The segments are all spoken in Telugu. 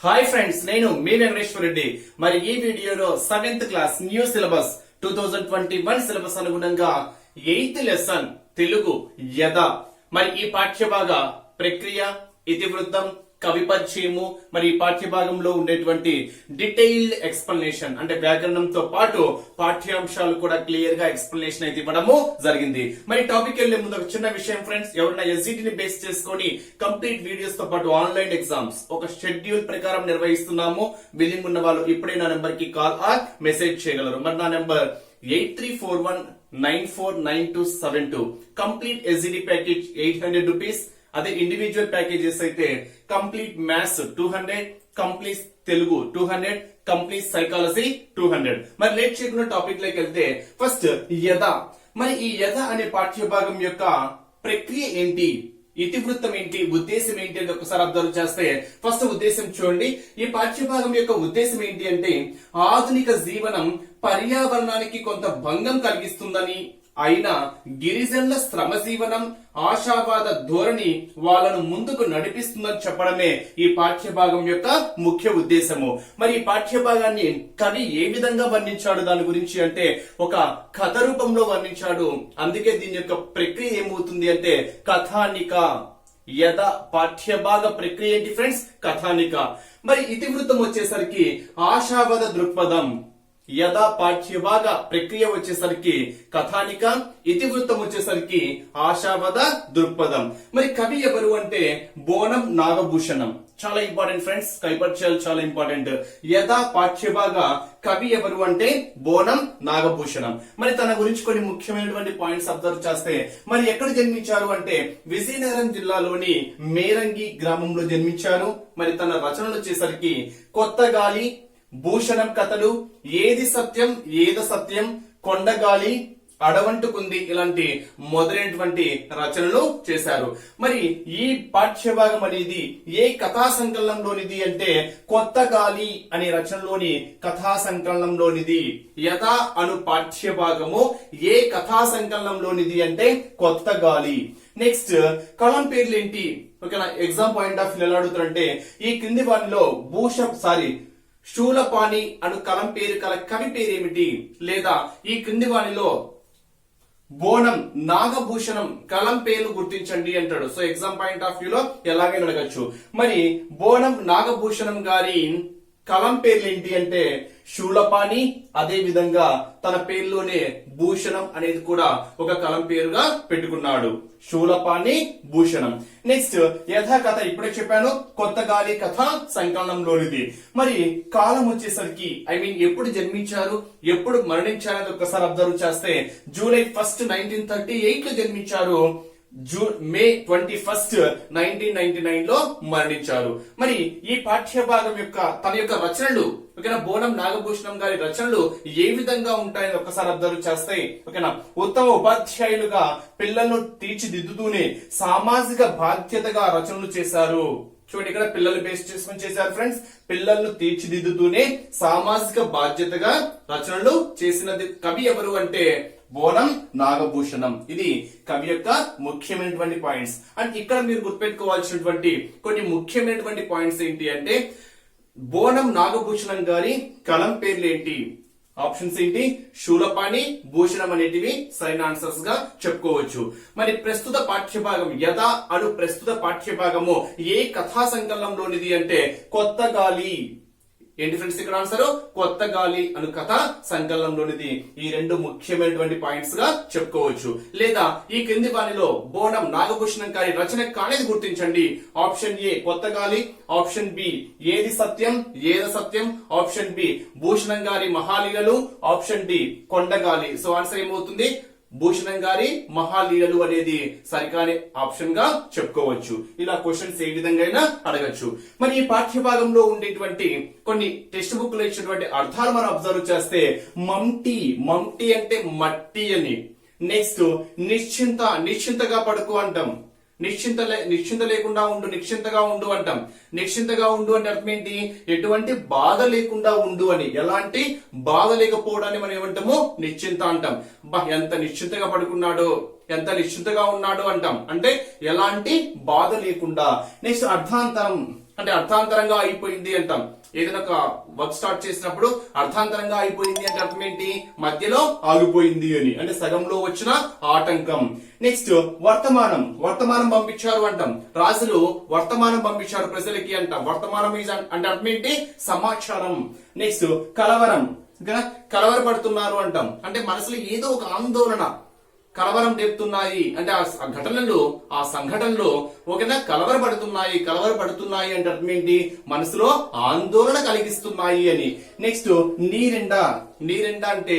హాయ్ ఫ్రెండ్స్, నేను మీ వెంకటేశ్వర రెడ్డి. మరి ఈ వీడియోలో 7th class new syllabus 2021 syllabus అనుగుణంగా 8th లెసన్ తెలుగు యద మరి ఈ పాఠ్యభాగ ప్రక్రియ, ఇతివృత్తం, కవి పరిచయము, మరి ఈ పాఠ్యభాగంలో ఉండేటువంటి డీటెయిల్డ్ ఎక్స్ప్లెనేషన్ అంటే వ్యాకరణంతో పాటు పాఠ్యాంశాలు కూడా క్లియర్ గా ఎక్స్ప్లెనేషన్ అయితే ఇవ్వడము జరిగింది. మరి టాపిక్ వెళ్లే ముందు ఒక చిన్న విషయం ఫ్రెండ్స్, ఎవరైనా ఎస్జిటి ని బేస్ చేసుకొని కంప్లీట్ వీడియోస్ తో పాటు ఆన్లైన్ ఎగ్జామ్స్ ఒక షెడ్యూల్ ప్రకారం నిర్వహిస్తున్నాము. బిల్లింగ్ ఉన్న వాళ్ళు ఇప్పుడే నా నెంబర్ కి కాల్ ఆర్ మెసేజ్ చేయగలరు. మరి నా number 8341949272. Complete SGT package 800 rupees. అదే ఇండివిజువల్ ప్యాకేజెస్ అయితే complete maths 200, complete Telugu 200, complete psychology 200. మరి లేట్ చేయకుండా టాపిక్ లోకి వెళ్తే ఫస్ట్ యద. మరి ఈ యద అనే పాఠ్యభాగం యొక్క ప్రక్రియ ఏంటి, ఇతివృత్తం ఏంటి, ఉద్దేశం ఏంటి అని ఒకసారి అబ్జర్వ్ చేస్తే ఫస్ట్ ఉద్దేశం చూడండి. ఈ పాఠ్యభాగం యొక్క ఉద్దేశం ఏంటి అంటే ఆధునిక జీవనం పర్యావరణానికి కొంత భంగం కలిగిస్తుందని, అయినా గిరిజనుల శ్రమజీవనం ఆశావాద ధోరణి వాళ్ళను ముందుకు నడిపిస్తుందని చెప్పడమే ఈ పాఠ్యభాగం యొక్క ముఖ్య ఉద్దేశము. మరి ఈ పాఠ్యభాగాన్ని కవి ఏ విధంగా వర్ణించాడు దాని గురించి అంటే ఒక కథ రూపంలో వర్ణించాడు. అందుకే దీని యొక్క ప్రక్రియ ఏమవుతుంది అంటే కథానిక. యద పాఠ్యభాగ ప్రక్రియ ఏంటి ఫ్రెండ్స్? కథానిక. మరి ఇతివృత్తం వచ్చేసరికి ఆశావాద దృక్పథం. యథా పాఠ్యభాగ ప్రక్రియ వచ్చేసరికి కథానిక, ఇతివృత్తం వచ్చేసరికి ఆశావాద దృక్పథం. మరి కవి ఎవరు అంటే బోనం నాగభూషణం. చాలా ఇంపార్టెంట్ ఫ్రెండ్స్, కైపర్చాలు చాలా ఇంపార్టెంట్. యథా పాఠ్యభాగ కవి ఎవరు అంటే బోనం నాగభూషణం. మరి తన గురించి కొన్ని ముఖ్యమైనటువంటి పాయింట్స్ అబ్జర్వ్ చేస్తే మరి ఎక్కడ జన్మించారు అంటే విజయనగరం జిల్లాలోని మేరంగి గ్రామంలో జన్మించారు. మరి తన రచనలు వచ్చేసరికి కొత్తగాలి, భూషణం కథలు, ఏది సత్యం ఏద సత్యం, కొండగాలి, అడవంటుకుంది ఇలాంటి మొదలైనటువంటి రచనలు చేశారు. మరి ఈ పాఠ్యభాగం అనేది ఏ కథా సంకలనంలోనిది అంటే కొత్తగాలి అనే రచనలోని కథా సంకలనంలోనిది. యథ అను పాఠ్యభాగము ఏ కథా సంకలనంలోనిది అంటే కొత్తగాలి. నెక్స్ట్ కలం పేర్లు ఏంటి? ఓకేనా, ఎగ్జామ్ పాయింట్ ఆఫ్ వ్యూ ఎలా అడుగుతారంటే ఈ క్రింది వాటిలో శూలపాణి అను కలం పేరు కల కవి పేరేమిటి, లేదా ఈ క్రింది వానిలో బోనం నాగభూషణం కలం పేర్లు గుర్తించండి అంటాడు. సో ఎగ్జామ్ పాయింట్ ఆఫ్ వ్యూలో ఎలాగైనా అడగచ్చు. మరి బోనం నాగభూషణం గారి కలం పేర్లు ఏంటి అంటే శూలపాణి. అదే విధంగా తన పేరులోనే భూషణం అనేది కూడా ఒక కలం పేరుగా పెట్టుకున్నాడు. శూలపాణి, భూషణం. నెక్స్ట్ యథా కథ ఇప్పుడే చెప్పాను, కొత్తగాలి కథ సంకలనంలోనిది. మరి కాలం వచ్చేసరికి ఎప్పుడు జన్మించారు, ఎప్పుడు మరణించారు అనేది ఒకసారి అబ్జర్వ్ చేస్తే జూలై 1, 1938 లో జన్మించారు. మే 21, 1999 లో మరణించారు. మరి ఈ పాఠ్యభాగం యొక్క తన యొక్క రచనలు ఓకేనా, బోనం నాగభూషణం గారి రచనలు ఏ విధంగా ఉంటాయని ఒకసారి అబ్జర్వ్ చేస్తే ఓకేనా, ఉత్తమ ఉపాధ్యాయులుగా పిల్లలను తీర్చిదిద్దుతూనే సామాజిక బాధ్యతగా రచనలు చేశారు. చూడండి, ఇక్కడ పిల్లలు బేస్ చేసుకుని చేశారు ఫ్రెండ్స్. పిల్లలను తీర్చిదిద్దుతూనే సామాజిక బాధ్యతగా రచనలు చేసినది కవి ఎవరు అంటే బోనం నాగభూషణం. ఇది కవి యొక్క ముఖ్యమైనటువంటి పాయింట్స్. అండ్ ఇక్కడ మీరు గుర్తుపెట్టుకోవాల్సినటువంటి కొన్ని ముఖ్యమైనటువంటి పాయింట్స్ ఏంటి అంటే బోనం నాగభూషణం గారి కలం పేర్లు ఏంటి, ఆప్షన్స్ ఏంటి, శూలపాణి, భూషణం అనేటివి సరైన ఆన్సర్స్ గా చెప్పుకోవచ్చు. మరి ప్రస్తుత పాఠ్యభాగం యథ అను ప్రస్తుత పాఠ్యభాగము ఏ కథా సంకలనంలోనిది అంటే కొత్తగాలి. ఏంటి ఫ్రెండ్స్ ఇక్కడ ఆన్సర్? కొత్తగాలి అను కథ సంకలనంలోనిది. ఈ రెండు ముఖ్యమైనటువంటి పాయింట్స్ గా చెప్పుకోవచ్చు. లేదా ఈ క్రింది వానిలో బోనం నాగభూషణం గారి రచన కానేది గుర్తించండి. ఆప్షన్ ఏ కొత్తగాలి, ఆప్షన్ బి ఏది సత్యం ఏద సత్యం, ఆప్షన్ బి భూషణం గారి మహాలీలలు, ఆప్షన్ డి కొండగాలి. సో ఆన్సర్ ఏమవుతుంది? భూషణం గారి మహాలీలలు అనేది సరికాని ఆప్షన్ గా చెప్పుకోవచ్చు. ఇలా క్వశ్చన్స్ ఏ విధంగా అడగచ్చు. మరి ఈ పాఠ్యభాగంలో ఉండేటువంటి కొన్ని టెక్స్ట్ బుక్ లో ఇచ్చినటువంటి అర్థాలు మనం అబ్జర్వ్ చేస్తే మమ్టీ అంటే మట్టి అని. నెక్స్ట్ నిశ్చింతగా పడుకో అంటాం. నిశ్చింత లేకుండా ఉండు, నిశ్చింతగా ఉండు అంటాం. నిశ్చింతగా ఉండు అంటే అర్థం ఏంటి? ఎటువంటి బాధ లేకుండా ఉండు అని. ఎలాంటి బాధ లేకపోవడాన్ని మనం ఏమంటాము? నిశ్చింత అంటాం. ఎంత నిశ్చింతగా పడుకున్నాడో, ఎంత నిశ్చింతగా ఉన్నాడు అంటాం, అంటే ఎలాంటి బాధ లేకుండా. నెక్స్ట్ అర్థాంతరం అంటే అర్థాంతరంగా అయిపోయింది అంటాం. ఏదైనా ఒక వర్క్ స్టార్ట్ చేసినప్పుడు అర్థాంతరంగా అయిపోయింది అంటే అర్థం ఏంటి, మధ్యలో ఆగిపోయింది అని, అంటే సగంలో వచ్చిన ఆటంకం. నెక్స్ట్ వర్తమానం, వర్తమానం పంపించారు అంటాం. రాజులు వర్తమానం పంపించారు ప్రజలకి అంటాం. వర్తమానం అంటే అర్థం ఏంటి, సమాచారం. నెక్స్ట్ కలవరం, కలవరపడుతున్నారు అంటాం, అంటే మనసులో ఏదో ఒక ఆందోళన కలవరం రేపుతున్నాయి, అంటే ఆ ఘటనలు ఆ సంఘటనలు ఓకేనా కలవరపడుతున్నాయి అంటే అర్థం ఏంటి, మనసులో ఆందోళన కలిగిస్తున్నాయి అని. నెక్స్ట్ నీరెండ, నీరెండ అంటే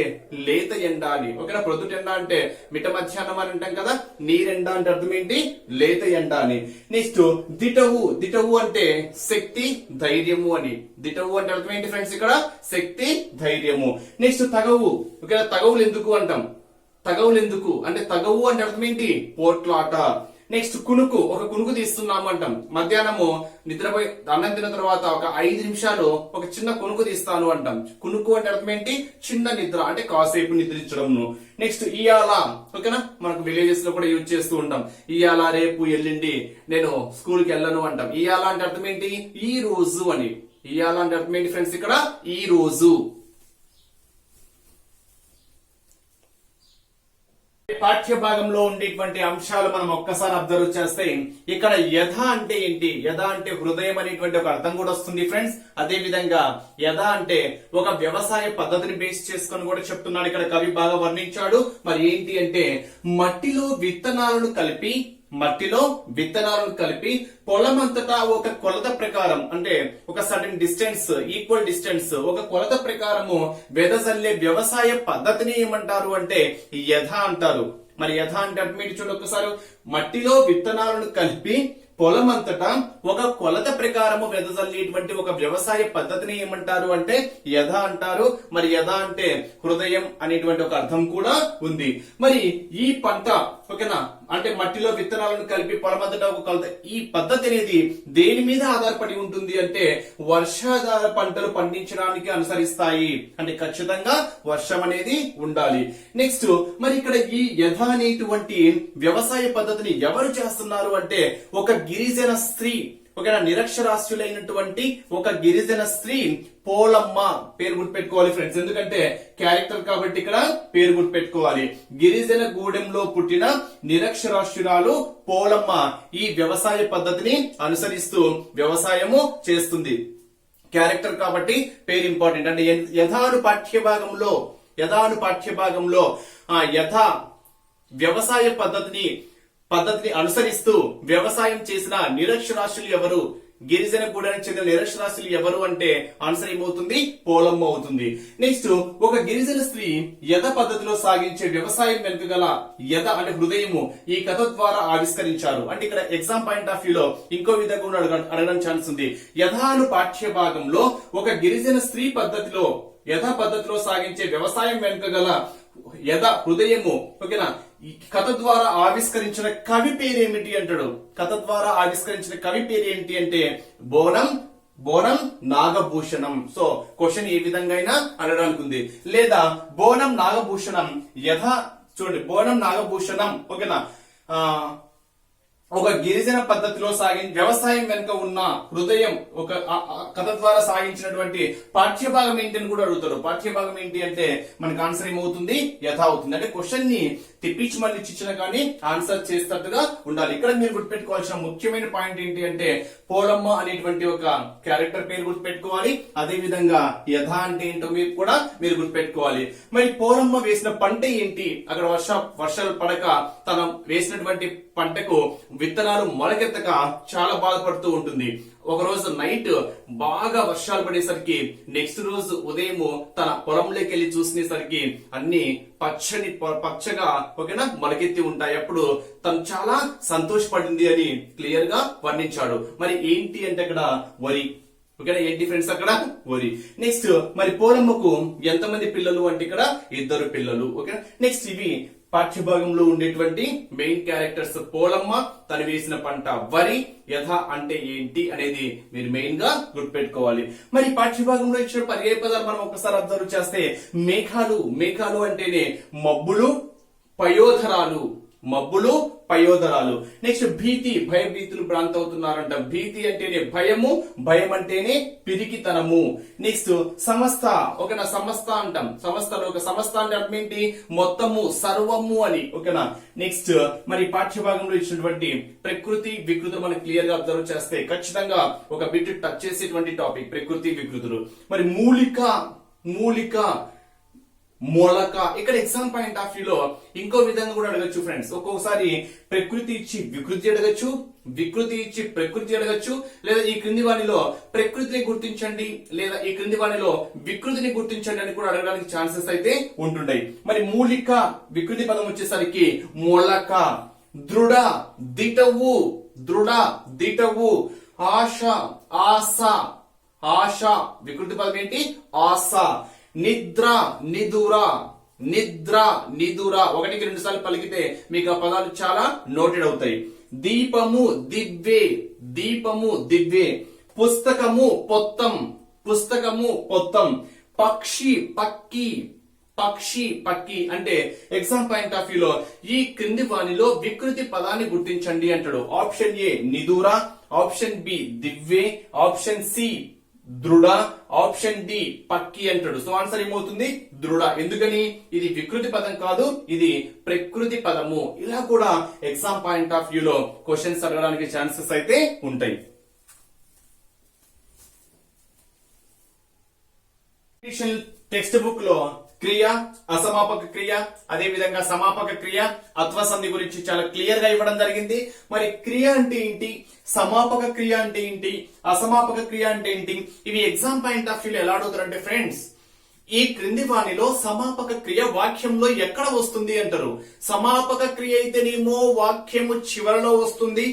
లేత ఎండ అని, ఓకేనా. ప్రొద్దుట ఎండ అంటే మిట్ట మధ్యాహ్నం అని అంటాం కదా, నీరెండ అంటే అర్థం ఏంటి, లేత ఎండ అని. నెక్స్ట్ దిటవు, దిటవు అంటే శక్తి ధైర్యము అని. దిటవు అంటే అర్థం ఏంటి ఫ్రెండ్స్, ఇక్కడ శక్తి ధైర్యము. నెక్స్ట్ తగవు, ఓకేనా. తగవులు ఎందుకు అంటాం, తగవులు ఎందుకు అంటే తగవు అంటే అర్థం ఏంటి, పోట్లాట. నెక్స్ట్ కునుకు, ఒక కునుకు తీస్తున్నాము అంటాం. మధ్యాహ్నము నిద్రపోయి అన్నం తిన్న తర్వాత ఒక 5 నిమిషాలు ఒక చిన్న కునుకు తీస్తాను అంటాం. కునుకు అంటే అర్థం ఏంటి, చిన్న నిద్ర, అంటే కాసేపు నిద్రించడం. నెక్స్ట్ ఇయాల, ఓకేనా, మనకు విలేజెస్ లో కూడా యూజ్ చేస్తూ ఉంటాం. ఇయాల, రేపు, ఎల్లుండి నేను స్కూల్ కి వెళ్ళను అంటాం. ఇయాల అంటే అర్థం ఏంటి, ఈ రోజు అని. ఇయాల అంటే అర్థం ఏంటి ఫ్రెండ్స్, ఇక్కడ ఈ రోజు. పాఠ్య భాగంలో ఉండేటువంటి అంశాలు మనం ఒక్కసారి అబ్జర్వ్ చేస్తే ఇక్కడ యథ అంటే ఏంటి, యథ అంటే హృదయం అనేటువంటి ఒక అర్థం కూడా వస్తుంది ఫ్రెండ్స్. అదే విధంగా యథ అంటే ఒక వ్యవసాయ పద్ధతిని బేస్ చేసుకొని కూడా చెప్తున్నాడు ఇక్కడ కవి, బాగా వర్ణించాడు. మరి ఏంటి అంటే మట్టిలో విత్తనాలను కలిపి పొలమంతటా ఒక కొలత ప్రకారం, అంటే ఒక సడన్ డిస్టెన్స్, ఈక్వల్ డిస్టెన్స్, ఒక కొలత ప్రకారము వెదజల్లే వ్యవసాయ పద్ధతిని ఏమంటారు అంటే యథ అంటారు. మరి యథ అంటే మీరు చూడండి ఒకసారి, మట్టిలో విత్తనాలను కలిపి పొలమంతటా ఒక కొలత ప్రకారము వెదజల్లేటువంటి ఒక వ్యవసాయ పద్ధతిని ఏమంటారు అంటే యథ అంటారు. మరి యథ అంటే హృదయం అనేటువంటి ఒక అర్థం కూడా ఉంది. మరి ఈ పంట, ఓకేనా, అంటే మట్టిలో విత్తనాలను కలిపి పొలమంతటా ఒక కొలత, ఈ పద్ధతి అనేది దేని మీద ఆధారపడి ఉంటుంది అంటే వర్షాధార పంటలు పండించడానికి అనుసరిస్తాయి, అంటే ఖచ్చితంగా వర్షం అనేది ఉండాలి. నెక్స్ట్ మరి ఇక్కడ ఈ యథ అనేటువంటి వ్యవసాయ పద్ధతిని ఎవరు చేస్తున్నారు అంటే ఒక గిరిజన స్త్రీ, ఓకేనా, నిరక్షరాస్యులైనటువంటి ఒక గిరిజన స్త్రీ పోలమ్మ. పేరు గుర్తుపెట్టుకోవాలి ఫ్రెండ్స్, ఎందుకంటే క్యారెక్టర్ కాబట్టి ఇక్కడ పేరు గుర్తుపెట్టుకోవాలి. గిరిజన గూడెంలో పుట్టిన నిరక్షరాస్యురాలు పోలమ్మ ఈ వ్యవసాయ పద్ధతిని అనుసరిస్తూ వ్యవసాయము చేస్తుంది. క్యారెక్టర్ కాబట్టి పేరు ఇంపార్టెంట్. అంటే యథాను పాఠ్యభాగంలో యథ వ్యవసాయ పద్ధతిని అనుసరిస్తూ వ్యవసాయం చేసిన నిరక్షరాస్యులు ఎవరు, గిరిజన గూడానికి చెందిన నిరక్షరాస్యులు ఎవరు అంటే ఆన్సర్ ఏమవుతుంది, పోలమ్మ అవుతుంది. నెక్స్ట్ ఒక గిరిజన స్త్రీ యథ పద్ధతిలో సాగించే వ్యవసాయం వెనుక గల యథ అంటే హృదయము ఈ కథ ద్వారా ఆవిష్కరించారు. అంటే ఇక్కడ ఎగ్జామ్ పాయింట్ ఆఫ్ వ్యూలో ఇంకో విధంగా అడగడం ఛాన్స్ ఉంది. యథాను పాఠ్య భాగంలో ఒక గిరిజన స్త్రీ యథ పద్ధతిలో సాగించే వ్యవసాయం వెనుక గల యథ హృదయము, ఓకేనా, ఈ కథ ద్వారా ఆవిష్కరించిన కవి పేరేమిటి అంటాడు. కథ ద్వారా ఆవిష్కరించిన కవి పేరు ఏంటి అంటే బోనం నాగభూషణం. సో క్వశ్చన్ ఏ విధంగా అయినా అడగడానికి ఉంది. లేదా బోనం నాగభూషణం చూడండి, బోనం నాగభూషణం, ఓకేనా, ఒక గిరిజన పద్ధతిలో వ్యవసాయం వెనుక ఉన్న హృదయం ఒక కథ ద్వారా సాగించినటువంటి పాఠ్యభాగం ఏంటి అని కూడా అడుగుతారు. పాఠ్యభాగం ఏంటి అంటే మనకి ఆన్సర్ ఏమవుతుంది, యథ అవుతుంది. అంటే క్వశ్చన్ ని తిప్పించి మళ్ళీ ఇచ్చిన కానీ ఆన్సర్ చేసేటట్టుగా ఉండాలి. ఇక్కడ మీరు గుర్తుపెట్టుకోవాల్సిన ముఖ్యమైన పాయింట్ ఏంటి అంటే పోలమ్మ అనేటువంటి ఒక క్యారెక్టర్ పేరు గుర్తుపెట్టుకోవాలి. అదే విధంగా యథ అంటే ఏంటో మీరు గుర్తుపెట్టుకోవాలి. మరి పోలమ్మ వేసిన పంట ఏంటి, అక్కడ వర్షాలు పడక తన వేసినటువంటి పంటకు విత్తనాలు మొలకెత్తక చాలా బాధపడుతూ ఉంటుంది. ఒక రోజు నైట్ బాగా వర్షాలు పడేసరికి నెక్స్ట్ రోజు ఉదయం తన పొలంలోకి వెళ్లి చూసేసరికి అన్ని పచ్చగా ఓకేనా మొలకెత్తి ఉంటాయి. అప్పుడు తను చాలా సంతోషపడింది అని క్లియర్ గా వర్ణించాడు. మరి ఏంటి అంటే అక్కడ వరి, ఓకేనా, ఏంటి ఫ్రెండ్స్ అక్కడ వరి. నెక్స్ట్ మరి పోలమ్మకు ఎంతమంది పిల్లలు అంటే ఇక్కడ 2 పిల్లలు, ఓకేనా. నెక్స్ట్ ఇవి పాఠ్యభాగంలో ఉండేటువంటి మెయిన్ క్యారెక్టర్స్. పోలమ్మ, తను వేసిన పంట వరి, యథ అంటే ఏంటి అనేది మీరు మెయిన్ గా గుర్తుపెట్టుకోవాలి. మరి పాఠ్యభాగంలో ఇచ్చిన పర్యాయ పదాలు మనం ఒకసారి అబ్జర్వ్ చేస్తే మేఘాలు అంటేనే మబ్బులు, పయోధరాలు మబ్బులు పయోదరాలు. నెక్స్ట్ భీతి, భయభీతులు భ్రాంత అవుతున్నారంట. భీతి అంటేనే భయము, భయం అంటేనే పిరికితనము. నెక్స్ట్ సమస్త, ఓకేనా, సమస్త అంటాం. సమస్తలో ఒక సమస్త అంటే అర్థం ఏంటి? మొత్తము, సర్వము అని, ఓకేనా. నెక్స్ట్ మరి పాఠ్యభాగంలో ఇచ్చినటువంటి ప్రకృతి వికృతులు మనం క్లియర్ గా అబ్జర్వ్ చేస్తే ఖచ్చితంగా ఒక బిట్ టచ్ చేసేటువంటి టాపిక్ ప్రకృతి వికృతులు. మరి మూలిక, మూలిక, మొలక. ఇక్కడ ఎగ్జామ్ పాయింట్ ఆఫ్ వ్యూలో ఇంకో విధంగా కూడా అడగచ్చు ఫ్రెండ్స్. ఒక్కొక్కసారి ప్రకృతి ఇచ్చి వికృతి అడగచ్చు, వికృతి ఇచ్చి ప్రకృతి అడగచ్చు, లేదా ఈ క్రింది వాణిలో ప్రకృతిని గుర్తించండి లేదా ఈ క్రింది వాణిలో వికృతిని గుర్తించండి అని కూడా అడగడానికి ఛాన్సెస్ అయితే ఉంటుంటాయి. మరి మూలిక వికృతి పదం వచ్చేసరికి మొలక. దృఢ, దిటవు, దృఢ, దిటవు. ఆశ, ఆశ, ఆశ వికృతి పదం ఏంటి? ఆశ. నిద్ర, నిదుర, నిద్ర, నిదుర. ఒకటికి 2 సార్లు పలికితే మీకు ఆ పదాలు చాలా నోటెడ్ అవుతాయి. దీపము, దివ్వే, దీపము, దివ్వే. పుస్తకము, పొత్తం, పుస్తకము, పొత్తం. పక్షి, పక్కి, పక్షి, పక్కి. అంటే ఎగ్జామ్ పాయింట్ ఆఫ్ వ్యూలో ఈ క్రింది వాణిలో వికృతి పదాన్ని గుర్తించండి అంటాడు. ఆప్షన్ ఏ నిదుర, ఆప్షన్ బి దివ్వే, ఆప్షన్ సి దృఢ, ఆప్షన్ డి పక్కి అంటాడు. సో ఆన్సర్ ఏమవుతుంది? దృఢ. ఎందుకని? ఇది వికృతి పదం కాదు, ఇది ప్రకృతి పదము. ఇలా కూడా ఎగ్జామ్ పాయింట్ ఆఫ్ వ్యూలో క్వశ్చన్స్ అడగడానికి ఛాన్సెస్ అయితే ఉంటాయి. టెక్స్ట్ బుక్ లో క్రియ, అసమాపక క్రియ, అదే విధంగా సమాపక క్రియ, అత్వ సంధి గురించి చాలా క్లియర్ గా ఇవ్వడం జరిగింది. మరి క్రియ అంటే ఏంటి, సమాపక క్రియ అంటే ఏంటి, అసమాపక క్రియ అంటే ఏంటి, ఇవి ఎగ్జామ్ పాయింట్ ఆఫ్ వ్యూలో ఎలా అడుగుతారంటే ఫ్రెండ్స్, ఈ క్రింది వాణిలో సమాపక క్రియ వాక్యంలో ఎక్కడ వస్తుంది అంటారు. సమాపక క్రియ అయితేనేమో వాక్యము చివరలో వస్తుంది,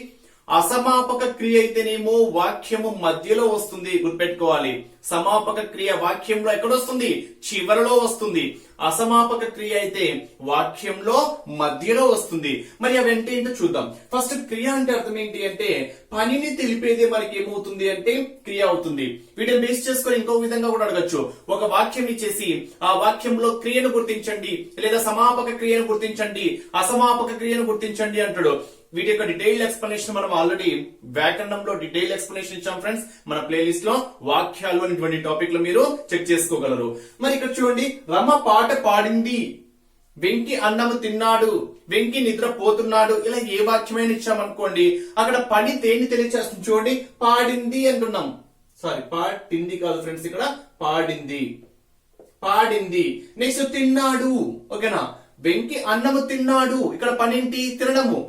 అసమాపక క్రియ అయితేనేమో వాక్యము మధ్యలో వస్తుంది. గుర్తుపెట్టుకోవాలి, సమాపక క్రియ వాక్యంలో ఎక్కడొస్తుంది? చివరలో వస్తుంది. అసమాపక క్రియ అయితే వాక్యంలో మధ్యలో వస్తుంది. మరి అవి అంటే ఏంటో చూద్దాం. ఫస్ట్ క్రియ అంటే అర్థం ఏంటి అంటే పనిని తెలిపేదే మనకి ఏమవుతుంది అంటే క్రియ అవుతుంది. వీటిని బేస్ చేసుకొని ఇంకో విధంగా కూడా అడగచ్చు. ఒక వాక్యం ఇచ్చేసి ఆ వాక్యంలో క్రియను గుర్తించండి లేదా సమాపక క్రియను గుర్తించండి, అసమాపక క్రియను గుర్తించండి అంటాడు. వీటి యొక్క డీటెయిల్ ఎక్స్ప్లెనేషన్ మనం ఆల్రెడీ వ్యాకరణంలో డీటెయిల్ ఎక్స్ప్లెనేషన్ ఇచ్చాం ఫ్రెండ్స్. మన ప్లేలిస్ట్ లో వాక్యాలు అనేటువంటి టాపిక్ లో మీరు చెక్ చేసుకోగలరు. మరి ఇక్కడ చూడండి, రమ పాట పాడింది, వెంకి అన్నము తిన్నాడు, వెంకి నిద్ర పోతున్నాడు. ఇలా ఏ వాక్యమైనా ఇచ్చామనుకోండి అక్కడ పని దేన్ని తెలియచేస్తుంది చూడండి. పాడింది అంటున్నాం, సారీ పాడింది కాదు ఫ్రెండ్స్, ఇక్కడ పాడింది, పాడింది. నెక్స్ట్ తిన్నాడు, ఓకేనా, వెంకి అన్నము తిన్నాడు, ఇక్కడ పనేంటి? తినడము.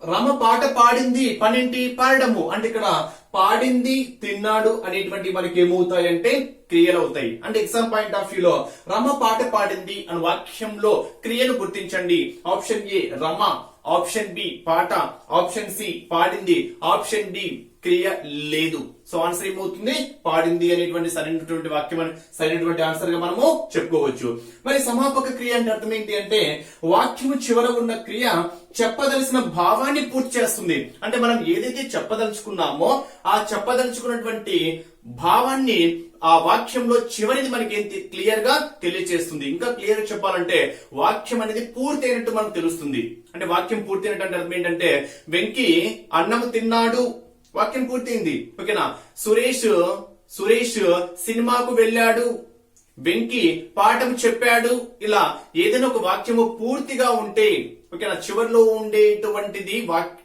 రమ పాట పాడింది, పనేంటి? పాడము. అంటే ఇక్కడ పాడింది, తిన్నాడు అనేటువంటి మనకి ఏమవుతాయంటే క్రియలు అవుతాయి. అంటే ఎగ్జామ్ పాయింట్ ఆఫ్ వ్యూలో రమ పాట పాడింది అని వాక్యంలో క్రియను గుర్తించండి. Option A Rama, option B పాట, ఆప్షన్ సి పాడింది, ఆప్షన్ డి క్రియ లేదు. సో ఆన్సర్ ఏమవుతుంది? పాడింది అనేటువంటి సరైనటువంటి వాక్యం, సరైనటువంటి ఆన్సర్ గా మనము చెప్పుకోవచ్చు. మరి సమాపక క్రియ అంటే అర్థం ఏంటి అంటే వాక్యము చివర ఉన్న క్రియ చెప్పదలసిన భావాన్ని పూర్తి చేస్తుంది. అంటే మనం ఏదైతే చెప్పదలుచుకున్నామో ఆ చెప్పదలుచుకున్నటువంటి భావాన్ని ఆ వాక్యంలో చివరిది మనకి క్లియర్ గా తెలియజేస్తుంది. ఇంకా క్లియర్ గా చెప్పాలంటే వాక్యం అనేది పూర్తయినట్టు మనకు తెలుస్తుంది. అంటే వాక్యం పూర్తయినట్టు అంటే అర్థం ఏంటంటే వెంకి అన్నము తిన్నాడు, వాక్యం పూర్తయింది, ఓకేనా. సురేష్ సినిమాకు వెళ్ళాడు, వెంకి పాఠం చెప్పాడు. ఇలా ఏదైనా ఒక వాక్యము పూర్తిగా ఉంటే, ఓకేనా, చివరిలో ఉండేటువంటిది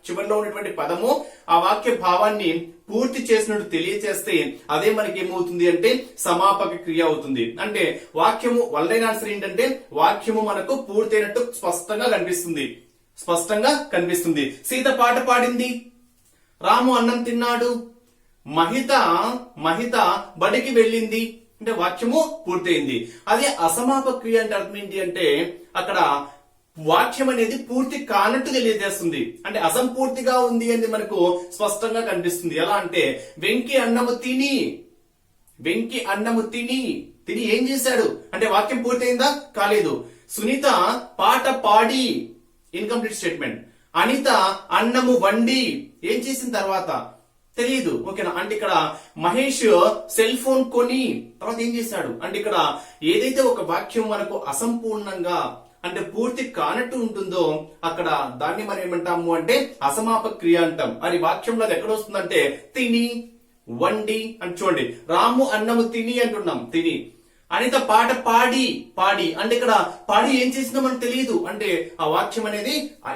చివరిలో ఉండేటువంటి పదము ఆ వాక్య భావాన్ని పూర్తి చేసినట్టు తెలియచేస్తే అదే మనకి ఏమవుతుంది అంటే సమాపక క్రియ అవుతుంది. అంటే వాక్యము వల్లైన ఆన్సర్ ఏంటంటే వాక్యము మనకు పూర్తయినట్టు స్పష్టంగా కనిపిస్తుంది. సీత పాట పాడింది, రాము అన్నం తిన్నాడు, మహిత బడికి వెళ్ళింది. అంటే వాక్యము పూర్తయింది. అదే అసమాపక క్రియ అంటే అర్థం ఏంటి అంటే అక్కడ వాక్యం అనేది పూర్తి కానట్టు తెలియజేస్తుంది. అంటే అసంపూర్తిగా ఉంది అని మనకు స్పష్టంగా కనిపిస్తుంది. ఎలా అంటే వెంకి అన్నము తిని ఏం చేశాడు అంటే వాక్యం పూర్తయిందా? కాలేదు. సునీత పాట పాడి, ఇన్కంప్లీట్ స్టేట్మెంట్. అనిత అన్నము వండి, ఏం చేసిన తర్వాత తెలియదు, ఓకేనా. అంటే ఇక్కడ మహేష్ సెల్ ఫోన్ కొని తర్వాత ఏం చేశాడు అంటే ఇక్కడ ఏదైతే ఒక వాక్యం మనకు అసంపూర్ణంగా అంటే పూర్తి కానట్టు ఉంటుందో అక్కడ దాన్ని మనం ఏమంటాము అంటే అసమాపక క్రియ అంటాం. మరి వాక్యంలో అది ఎక్కడ వస్తుందంటే తిని, వండి అని చూడండి. రాము అన్నము తిని అంటున్నాం, తిని. అనిత పాట పాడి, పాడి అంటే ఇక్కడ పాడి ఏం చేసిందో మనకు తెలియదు, అంటే ఆ వాక్యం అనేది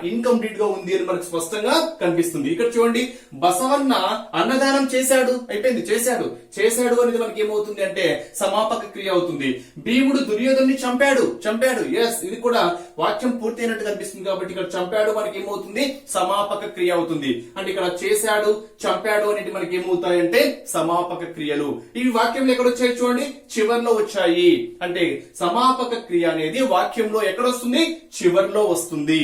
ఇన్కంప్లీట్ గా ఉంది అని మనకు స్పష్టంగా కనిపిస్తుంది. ఇక్కడ చూడండి, బసవన్న అన్నదానం చేశాడు, అయిపోయింది, చేశాడు. చేశాడు అనేది మనకి ఏమవుతుంది అంటే సమాపక క్రియ అవుతుంది. భీముడు దుర్యోధన్ని చంపాడు, చంపాడు. ఎస్, ఇది కూడా వాక్యం పూర్తి అయినట్టు కనిపిస్తుంది కాబట్టి ఇక్కడ చంపాడు మనకి ఏమవుతుంది సమాపక క్రియ అవుతుంది. అంటే ఇక్కడ చేశాడు, చంపాడు అనేది మనకి ఏమవుతాయంటే సమాపక క్రియలు. ఇవి వాక్యంలో ఎక్కడ వచ్చాయి చూడండి, చివర్లో వచ్చాయి. అంటే సమాపక క్రియ అనేది వాక్యంలో ఎక్కడ వస్తుంది, చివర్లో వస్తుంది.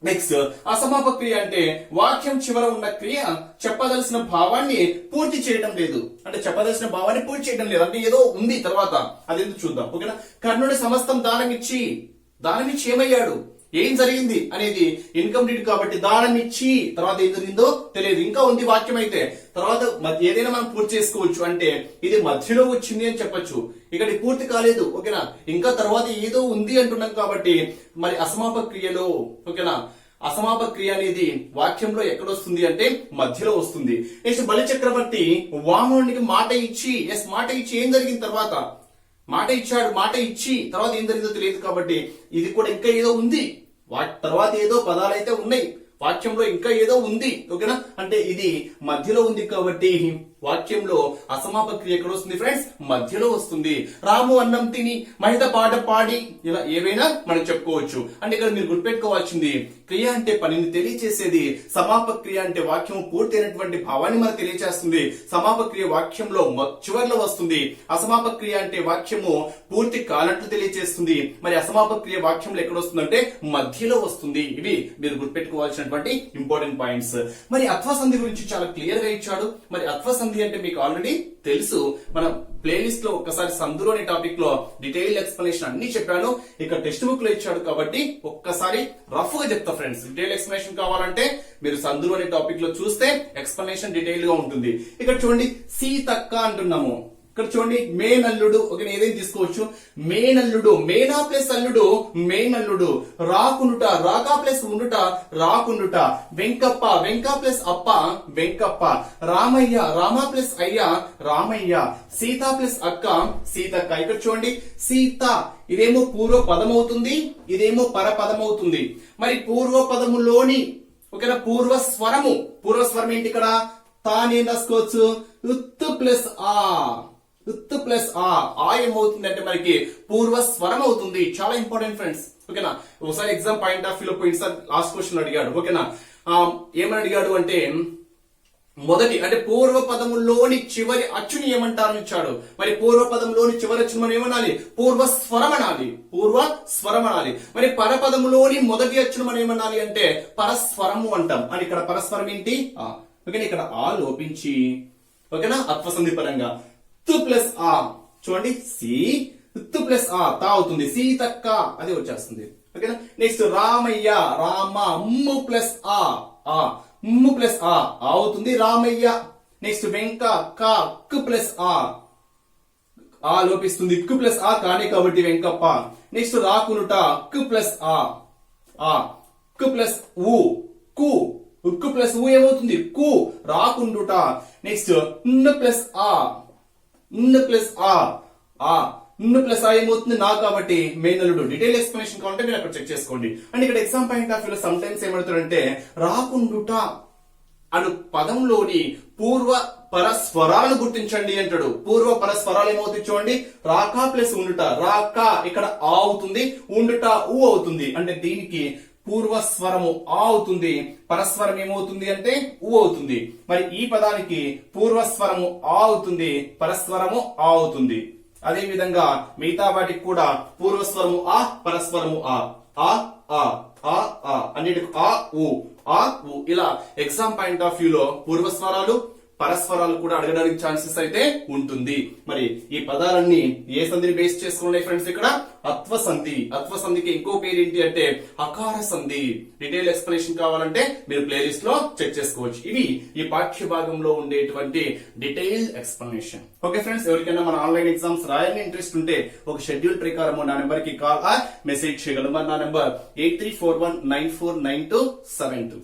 నెక్స్ట్ అసమాపక క్రియ అంటే వాక్యం చివర ఉన్న క్రియ చెప్పదలసిన భావాన్ని పూర్తి చేయడం లేదు, అంటే చెప్పదలసిన భావాన్ని పూర్తి చేయడం లేదు, అంటే ఏదో ఉంది తర్వాత, అదెందుకు చూద్దాం. ఓకేనా. కర్ణుడి సమస్తం దానమిచ్చి, దానమిచ్చి ఏమయ్యాడు, ఏం జరిగింది అనేది ఇన్కంప్లీట్ కాబట్టి దానం ఇచ్చి తర్వాత ఏం జరిగిందో తెలియదు. ఇంకా ఉంది వాక్యం అయితే, తర్వాత ఏదైనా మనం పూర్తి చేసుకోవచ్చు, అంటే ఇది మధ్యలో వచ్చింది అని చెప్పొచ్చు. ఇక్కడ పూర్తి కాలేదు. ఓకేనా. ఇంకా తర్వాత ఏదో ఉంది అంటున్నాం కాబట్టి మరి అసమాపక క్రియలో, ఓకేనా, అసమాపక క్రియ అనేది వాక్యంలో ఎక్కడ వస్తుంది అంటే మధ్యలో వస్తుంది. నెక్స్ట్ బలి చక్రవర్తి వామనుడికి మాట ఇచ్చి, ఎస్, మాట ఇచ్చి ఏం జరిగింది తర్వాత, మాట ఇచ్చాడు, మాట ఇచ్చి తర్వాత ఏం జరిగిందో తెలియదు కాబట్టి ఇది కూడా ఇంకా ఏదో ఉంది, వాటి తర్వాత ఏదో పదాలు అయితే ఉన్నాయి, వాక్యంలో ఇంకా ఏదో ఉంది. ఓకేనా. అంటే ఇది మధ్యలో ఉంది కాబట్టి వాక్యంలో అసమాపక క్రియ ఎక్కడ వస్తుంది ఫ్రెండ్స్, మధ్యలో వస్తుంది. రాము అన్నం తిని, మహిత పాట పాడి, ఇలా ఏవైనా మనం చెప్పుకోవచ్చు. అంటే ఇక్కడ మీరు గుర్తుపెట్టుకోవాల్సింది, క్రియ అంటే పనిని తెలియచేసేది, సమాపక క్రియ అంటే వాక్యం పూర్తి అయినటువంటి భావాన్ని మనకు తెలియచేస్తుంది. సమాపక క్రియ వాక్యంలో చివర్లో వస్తుంది, అసమాపక క్రియ అంటే వాక్యము పూర్తి కానట్లు తెలియచేస్తుంది. మరి అసమాపక క్రియ వాక్యంలో ఎక్కడ వస్తుందంటే మధ్యలో వస్తుంది. ఇవి మీరు గుర్తుపెట్టుకోవాల్సినటువంటి ఇంపార్టెంట్ పాయింట్స్. మరి అత్వసంధి గురించి చాలా క్లియర్ గా ఇచ్చాడు. మరి అత్వసంధి అంటే మీకు ఆల్రెడీ తెలుసు, మనం ప్లేలిస్ట్ లో ఒక్కసారి సందులు అనే టాపిక్ లో డీటెయిల్ ఎక్స్ప్లెనేషన్ అన్ని చెప్పాను. ఇక టెక్స్ట్ బుక్ లో ఇచ్చాడు కాబట్టి ఒక్కసారి రఫ్ గా చెప్తా ఫ్రెండ్స్. డీటెయిల్ ఎక్స్ప్లెనేషన్ కావాలంటే మీరు సందులు అనే టాపిక్ లో చూస్తే ఎక్స్ప్లెనేషన్ డీటెయిల్ గా ఉంటుంది. ఇక్కడ చూడండి, సీతక్క అంటున్నాము. ఇక్కడ చూడండి, మేనల్లుడు, ఓకే, ఏదైనా తీసుకోవచ్చు. మేనల్లుడు, మేనా ప్లస్ అల్లుడు, మేనల్లుడు. రాకుండుట, రాకా ప్లస్ ఉండుట, రాకుండుట. వెంకప్ప, వెంక ప్లస్ అప్ప, వెంకప్ప. రామయ్య, రామ ప్లస్ అయ్య, రామయ్య. సీత ప్లస్ అక్క, సీతక్క. ఇక్కడ చూడండి, సీత ఇదేమో పూర్వ పదం అవుతుంది, ఇదేమో పరపదం అవుతుంది. మరి పూర్వ పదములోని, ఓకేనా, పూర్వస్వరము, పూర్వస్వరం ఏంటి ఇక్కడ, తానే రాసుకోవచ్చు, ఉత్తు ప్లస్ ఆ, ఉత్తు ప్లస్ ఆ ఏమవుతుంది అంటే మనకి పూర్వ స్వరం అవుతుంది. చాలా ఇంపార్టెంట్ ఫ్రెండ్స్. ఓకేనా. ఒకసారి ఎగ్జామ్ పాయింట్ ఆఫ్ వ్యూలో పోయిన సార్ లాస్ట్ క్వశ్చన్ అడిగాడు. ఓకేనా. ఏమని అడిగాడు అంటే మొదటి అంటే పూర్వ పదములోని చివరి అచ్చుని ఏమంటారని ఇచ్చాడు. మరి పూర్వ పదములోని చివరి అచ్చుని మనం ఏమనాలి, పూర్వ స్వరం అనాలి, పూర్వ స్వరం అనాలి. మరి పరపదములోని మొదటి అచ్చును మనం ఏమనాలి అంటే పరస్వరము అంటాం. అని ఇక్కడ పరస్వరం ఏంటి, ఓకేనా, ఇక్కడ ఆ లోపించి, ఓకేనా, అత్వసంధి పరంగా తు ప్లస్ ఆ, చూడండి, సి తు ప్లస్ ఆ తా అవుతుంది, సీతక్క అది వచ్చేస్తుంది. ఓకేనా. నెక్స్ట్ రామయ్య, రామ ము ప్లస్ ఆ, ము ప్లస్ ఆ అవుతుంది, రామయ్య. నెక్స్ట్ వెంక క క్ ప్లస్ ఆ లోపిస్తుంది, క్ ప్లస్ ఆ కానే కాబట్టి వెంకప్ప. నెక్స్ట్ రాకునుట, క్ ప్లస్ ఆ, క్ ప్లస్ ఊ, కు, ఉక్కు ప్లస్ ఊ ఏమవుతుంది, కు, రాకుండుట. నెక్స్ట్ న్ ప్లస్ ఆ, న్ ప్లస్ ఆ, న్ ప్లస్ ఆ ఏమవుతుంది, నా కాబట్టి మేనల్లుడు. డీటెయిల్ ఎక్స్ప్లెనేషన్ కావాలంటే మీరు అక్కడ చెక్ చేసుకోండి. అండ్ ఇక్కడ ఎగ్జామ్ పాయింట్ ఆఫ్ వ్యూలో సమ్ టైమ్స్ ఏమవుతాడంటే రాకుండుట అను పదంలోని పూర్వ పరస్వరాలను గుర్తించండి అంటాడు. పూర్వ పరస్వరాలు ఏమవుతుంది చూడండి, రాకా ప్లస్ ఉండుట, రాకా ఇక్కడ ఆ అవుతుంది, ఉండుట ఊ అవుతుంది. అంటే దీనికి పూర్వస్వరము ఆ అవుతుంది, పరస్వరం ఏమవుతుంది అంటే ఊ అవుతుంది. మరి ఈ పదానికి పూర్వస్వరము ఆ అవుతుంది, పరస్వరము ఆ అవుతుంది. అదే విధంగా మిగతా వాటికి కూడా పూర్వస్వరము ఆ, పరస్వరము ఆ, అన్నిటికి ఆ ఊ, ఇలా ఎగ్జామ్ పాయింట్ ఆఫ్ వ్యూలో పూర్వస్వరాలు, పరస్పరాలు కూడా అడగడానికి ఛాన్సెస్ అయితే ఉంటుంది. మరి ఈ పదాలన్నీ ఏ సంధిని బేస్ చేసుకున్నాయి ఫ్రెండ్స్? ఇక్కడ అత్వ సంధి. అత్వ సంధికి ఇంకో పేరు ఏంటి అంటే అకార సంధి. డీటెయిల్ ఎక్స్ప్లెనేషన్ కావాలంటే మీరు ప్లేలిస్ట్ లో చెక్ చేసుకోవచ్చు. ఇవి ఈ పాఠ్య భాగంలో ఉండేటువంటి డీటెయిల్ ఎక్స్ప్లెనేషన్. ఓకే ఫ్రెండ్స్, ఎవరికైనా మన ఆన్లైన్ ఎగ్జామ్స్ రాయాలని ఇంట్రెస్ట్ ఉంటే ఒక షెడ్యూల్ ప్రకారం నా నెంబర్ కి కాల్ మెసేజ్ చేయగలరు. నా నెంబర్ 8341949272.